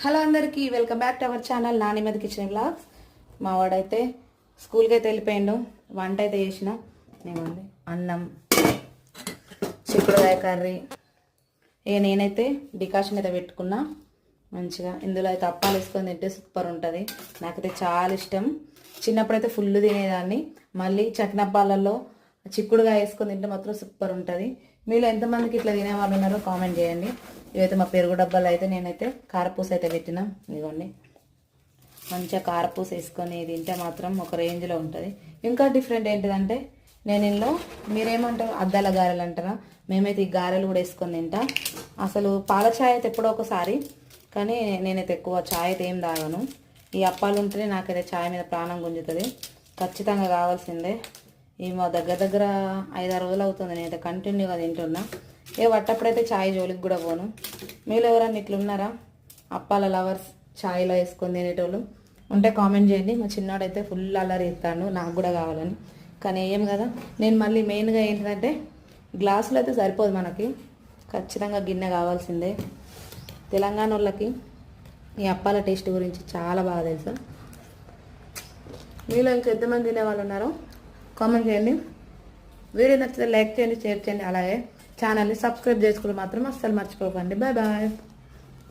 Hello అందరికీ welcome back to our channel నానిమది kitchen vlogs. మా వాడైతే స్కూల్కి అయితే వెళ్ళిపోయిండు. వంట అయితే చేసిన ఏముంది అన్నం, చిక్కుడుకాయ కర్రీ. నేనైతే డికాషన్ అయితే పెట్టుకున్నా మంచిగా. ఇందులో అయితే అప్పాలు వేసుకొని తింటే సూపర్ ఉంటుంది. నాకైతే చాలా ఇష్టం. చిన్నప్పుడైతే ఫుల్ తినేదాన్ని. మళ్ళీ చట్నప్పాలలో చిక్కుడుగా వేసుకొని తింటే మాత్రం సూపర్ ఉంటుంది. మీలో ఎంతమందికి ఇట్లా తినేవాళ్ళు ఉన్నారో కామెంట్ చేయండి. ఇవైతే మా పెరుగు డబ్బాలు అయితే నేనైతే కారపూస అయితే పెట్టినా. ఇదిగోండి, మంచిగా కారపూస వేసుకొని తింటే మాత్రం ఒక రేంజ్లో ఉంటుంది. ఇంకా డిఫరెంట్ ఏంటిదంటే నేను ఇందులో మీరేమంటారు అద్దాల గారెలు అంటారా, మేమైతే ఈ గారెలు కూడా వేసుకొని తింటా. అసలు పాల ఛాయ్ అయితే ఎప్పుడో ఒకసారి, కానీ నేనైతే ఎక్కువ ఛాయ్ అయితే ఏం తాగాను. ఈ అప్పాలు ఉంటేనే నాకైతే ఛాయ్ మీద ప్రాణం గుంజుతుంది. ఖచ్చితంగా కావాల్సిందే. ఈ మా దగ్గర 5-6 రోజులు అవుతుంది నేనైతే కంటిన్యూగా తింటున్నా. వట్టప్పుడైతే ఛాయ్ జోలికి కూడా పోను. మీరు ఎవరన్నా ఇట్లున్నారా అప్పాల లవర్స్, ఛాయ్లో వేసుకొని తినేటోళ్ళు ఉంటే కామెంట్ చేయండి. మా చిన్నోడైతే ఫుల్ అల్లరి ఇస్తాను నాకు కూడా కావాలని, కానీ ఏం కదా. నేను మళ్ళీ మెయిన్గా ఏంటంటే గ్లాసులు అయితే సరిపోదు మనకి, ఖచ్చితంగా గిన్నె కావాల్సిందే. తెలంగాణ వాళ్ళకి ఈ అప్పాల టేస్ట్ గురించి చాలా బాగా తెలుసు. మీలో ఇంకా ఎంతమంది తినేవాళ్ళు ఉన్నారో కామెంట్ చేయండి. వీడియో నచ్చితే లైక్ చేయండి, షేర్ చేయండి. అలాగే ఛానల్ని సబ్స్క్రైబ్ చేసుకోవడం మాత్రం అస్సలు మర్చిపోకండి. Bye bye.